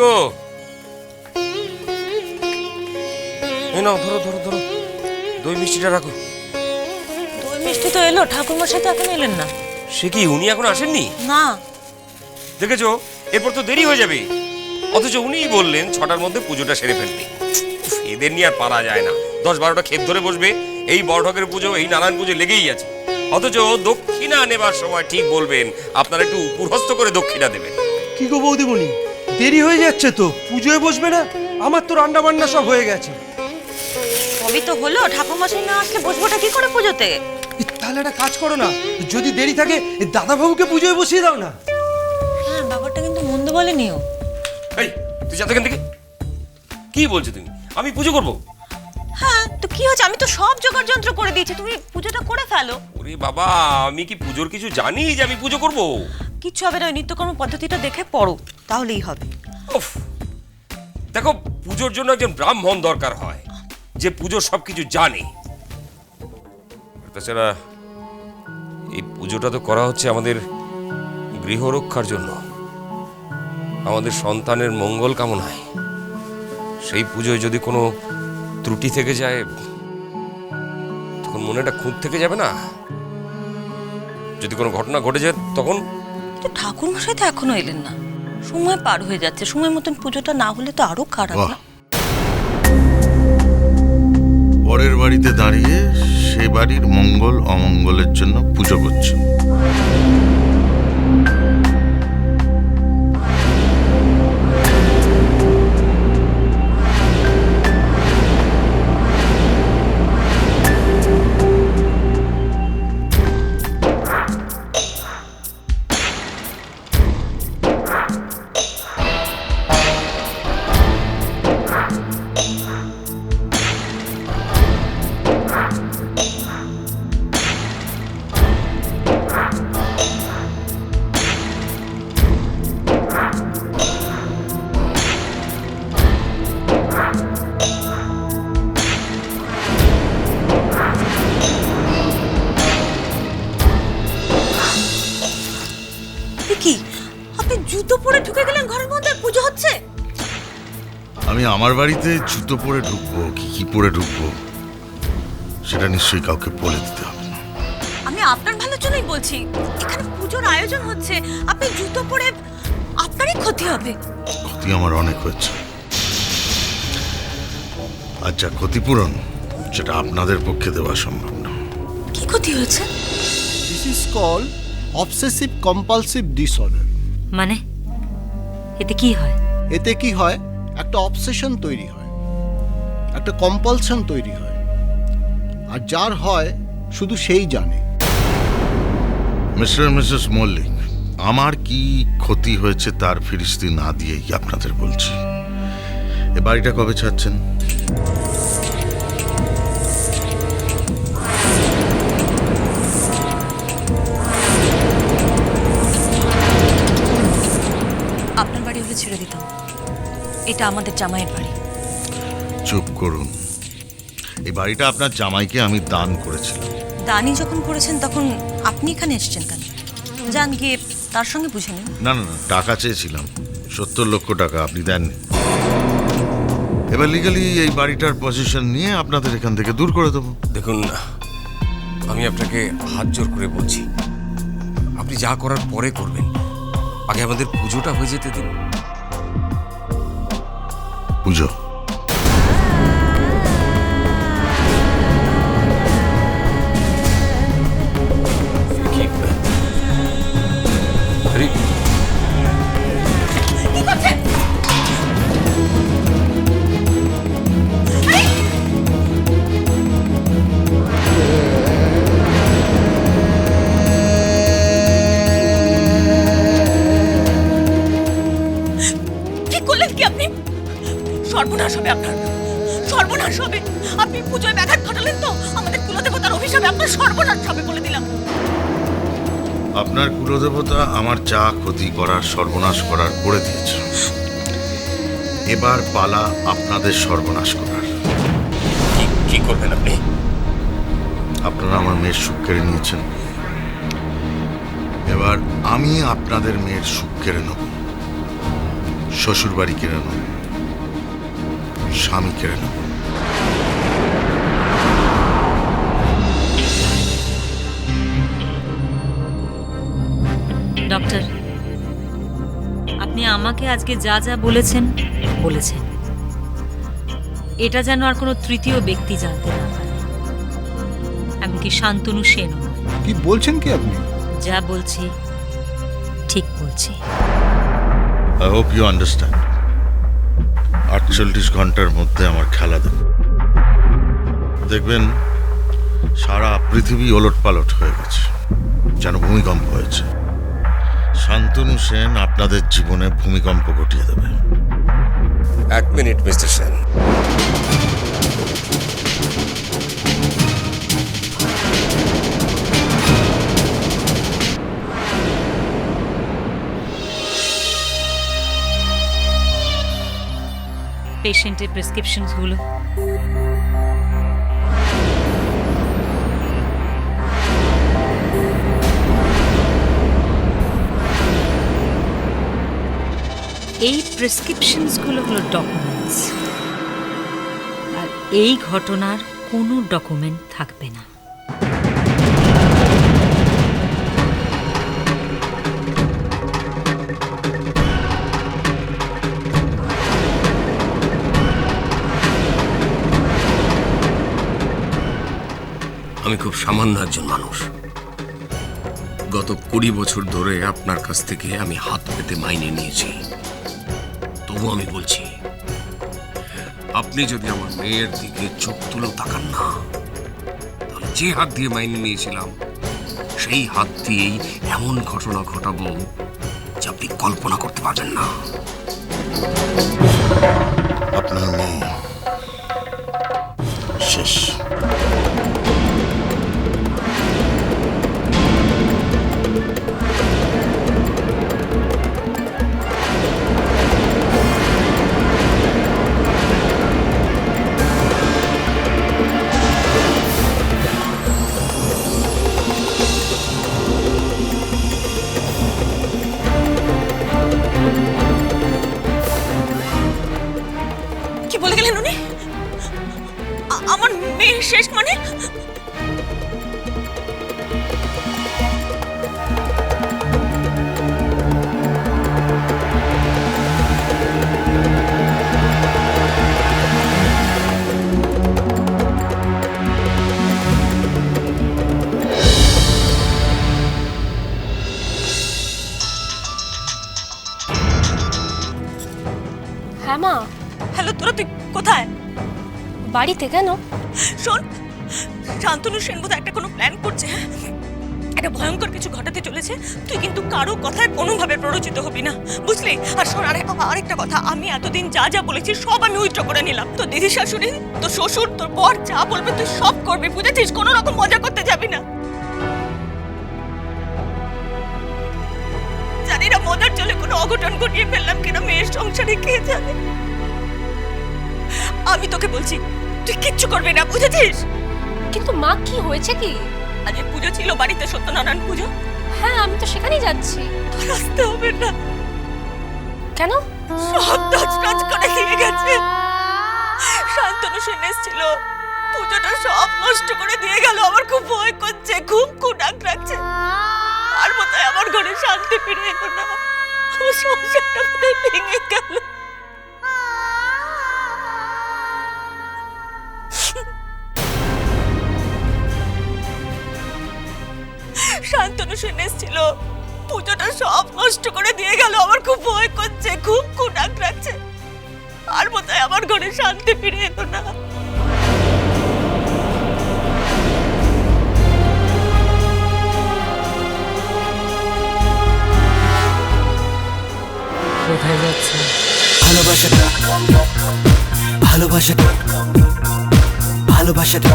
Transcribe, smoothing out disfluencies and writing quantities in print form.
গো, এই নাও, ধরো ধরো ধরো, দই মিষ্টিটা রাখো। দই মিষ্টি তো এলো, ঠাকুরমশাই তো এখন এলেন না। সে কি, উনি এখন আসেননি? না। দেখেছো, এরপর তো দেরি হয়ে যাবে। অথচ উনিই বললেন 6টার মধ্যে পুজোটা সেরে ফেলবে। এদের নিয়ে আর পারা যায় না। 10-12টা ক্ষেত ধরে বসবে, এই বড় ঠাকুরের পুজো, এই নারায়ণ পুজো লেগেই আছে। অথচ দক্ষিণা নেবার সময় ঠিক বলবেন আপনারা একটু উপরহস্ত করে দক্ষিণা দেবেন। কি গো বৌদিমণি, দেরি হয়ে যাচ্ছে তো, পুজোয় বসবে না? আমার তো রান্না বান্না সব হয়ে গেছে। সবই তো হলো, ঠাকুরমশাই না আসলে বসবোটা কি করে পুজোতে? তাহলে একটা কাজ করো না, যদি দেরি থাকে দাদাবাবুকে পুজোয় বসিয়ে দাও না। হ্যাঁ, ব্যাপারটা কিন্তু মন্দ বলেনিও। এই, তুই যা এখান থেকে। কি বলছো তুমি? আমি পুজো করব? হ্যাঁ, তো কি হচ্ছে, আমি তো সব জোগাড় যন্ত্র করে দিয়েছি, তুমি পুজোটা করে ফেলো। ওরে বাবা, আমি কি পুজোর কিছু জানি যে আমি পুজো করব? কিচ্ছু হবে না, ওই নিত্যকর্ম পদ্ধতিটা দেখে পড়ো, তাহলেই হবে। উফ, দেখো, পুজোর জন্য একজন ব্রাহ্মণ দরকার হয়, যে পুজোর সবকিছু জানে। তাছাড়া এই পুজোটা তো করা হচ্ছে আমাদের গৃহ রক্ষার জন্য, আমাদের সন্তানের মঙ্গল কামনায়। সেই পুজোয় যদি কোনো ত্রুটি থেকে যায়, তখন মনে একটা খুঁত থেকে যাবে না? যদি কোনো ঘটনা ঘটে যায় তখন? কিন্তু ঠাকুরমশাই তো এখনো এলেন না, সময় পার হয়ে যাচ্ছে, সময় মতন পুজোটা না হলে তো আরো খারাপ না? পরের বাড়িতে দাঁড়িয়ে সে বাড়ির মঙ্গল অমঙ্গলের জন্য পুজো করছে। কি, আপনি জুতো পরে ঢুকে গেলেন ঘরের মধ্যে, পুজো হচ্ছে? আমি আমার বাড়িতে জুতো পরে ঢুকবো কি পরে ঢুকবো সেটা নিশ্চয়ই কাউকে বলে দিতে হবে না। আমি আপনার ভালোর জন্যই বলছি, এখানে পুজোর আয়োজন হচ্ছে, আপনি জুতো পরে আপনারই ক্ষতি হবে। ক্ষতি আমার অনেক হয়েছে, আচ্ছা ক্ষতিপূরণ সেটা আপনাদের পক্ষে দেওয়া সম্ভব না। কি ক্ষতি হয়েছে? This is called obsessive compulsive disorder. মানে এতে কি হয়? এতে কি হয়, একটা অবসেশন তৈরি হয়, একটা কম্পালশন তৈরি হয়, আর যার হয় শুধু সেই জানে। মিস্টার মিসেস মল্লিক, আমার কি ক্ষতি হয়েছে তার ফিরিস্তি না দিয়েই আপনাদের বলছি, এ বাড়িটা কবে ছাড়ছেন? আপনার বাড়ি হলে ছেড়ে দিতাম, এটা আমাদের জামাইয়ের বাড়ি। চুপ করুন, এই বাড়িটা আপনার জামাইকে আমি দান করেছিলাম। দানি যখন করেছেন তখন আপনি এখানে এসেছেন কেন? যান গিয়ে তার সঙ্গে বুঝে নিন। না না না, টাকা চেয়েছিলাম, 70 লক্ষ টাকা, আপনি দেননি। এবার লিগালি এই বাড়িটার পজিশন নিয়ে আপনাদের এখান থেকে দূর করে দেবো। দেখুন, আমি আপনাকে হাত জোর করে বলছি, আপনি যা করার পরে করবেন, আগে আমাদের পুজোটা হয়ে যেতে দিন। পুজো? সর্বনাশ হবে আপনার, সর্বনাশ হবে। আপনি পুজোয় ব্যাঘাত ঘটালেন তো, আমাদের কুলদেবতার অভিশাপে আপনার সর্বনাশ হবে বলে দিলাম। আপনার কুলদেবতা আমার যা ক্ষতি করার সর্বনাশ করার করে দিয়েছে, এবার পালা আপনাদের সর্বনাশ করার। কি করবেন আপনি? আপনারা আমার মেয়ের সুখ কেড়ে নিয়েছেন, এবার আমি আপনাদের মেয়ের সুখ কেড়ে নেব। শ্বশুর বাড়ি কেড়ে নেব, স্বামী কেড়ে নেব। ডক্টর, আপনি আমাকে আজকে যা যা বলেছেন এটা যেন আর কোনো তৃতীয় ব্যক্তি জানতে না পারে, এমনকি শান্তনু সেনও নয়। কি বলছেন কি আপনি? যা বলছি ঠিক বলছি। I hope you understand. 48 ঘন্টার মধ্যে আমার খেলা দেবে। দেখবেন সারা পৃথিবী ওলটপালট হয়ে গেছে, যেন ভূমিকম্প হয়েছে। শান্তনু সেন আপনাদের জীবনে ভূমিকম্প ঘটিয়ে দেবে। এক মিনিট মিস্টার সেন। পেশেন্টের প্রেসক্রিপশনসগুলো এই প্রেসক্রিপশনসগুলো হলো ডকুমেন্টস, আর এই ঘটনার কোনো ডকুমেন্ট থাকবে না। আমি খুব সামান্য একজন মানুষ। গত 20 বছর ধরে আপনার কাছ থেকে আমি হাত পেতে মাইনে নিয়েছি। তবু আমি বলছি, আপনি যদি আমার মেয়ের দিকে চোখ তুলেও তাকান না, তাহলে যে হাত দিয়ে মাইনে নিয়েছিলাম সেই হাত দিয়েই এমন ঘটনা ঘটাবো যা আপনি কল্পনা করতে পারবেন না। আপনার মেয়ে শেষ। কি বলে গেলেন উনি? আমার মেয়ে শেষ মানে? হ্যাঁ মা। হ্যালো, তোরা তুই কোথায়? বাড়িতে কেন? শোন, শান্তনু সেন বোধহয় একটা কোনো প্ল্যান করছে। একটা ভয়ঙ্কর কিছু ঘটাতে চলেছে। তুই কিন্তু কারো কথায় কোনোভাবে প্ররোচিত হবি না, বুঝলি? আর শোন, আরেকটা কথা, আমি এতদিন যা যা বলেছি সব আমি উইথড্র করে নিলাম। তোর দিদি শাশুড়ি, তোর শ্বশুর, তোর বর যা বলবে তুই সব করবি, বুঝেছিস? কোনো রকম মজা করতে যাবি না। জানি না মজার চলে কোনো অঘটন ঘটিয়ে ফেললাম কিনা মেয়ের সংসারে, কে জানে। আমি তোকে বলছি, তুই কিচ্ছু করবি না, বুঝেছিস? কিন্তু মা, কি হয়েছে কি? আজকে পুজো ছিল বাড়িতে, সত্যনারায়ণ পুজো। হ্যাঁ, আমি তো সেখানেই যাচ্ছি। তোর আসতে হবে না। কেন? সব তছনছ করে দিয়ে গেছে। শান্তনু সেন এসেছিল, পুজোটা সব নষ্ট করে দিয়ে গেল। আমার খুব ভয় করছে, খুব কুনাক লাগছে। আর বোধহয় আমার ঘরে শান্তি ফিরে এলো না। আমার সংসারটা বোধহয় ভেঙে গেল। শান্তনু সেন এসেছিল, পুজোটা সব নষ্ট করে দিয়ে গেল। আমার খুব ভয় করছে, খুব কুনাক লাগছে। আর বোধহয় আমার ঘরে শান্তি ফিরে এলো না। কোথায় যাচ্ছে? ভালোবাসাটা ভালোবাসাটা ভালোবাসাটা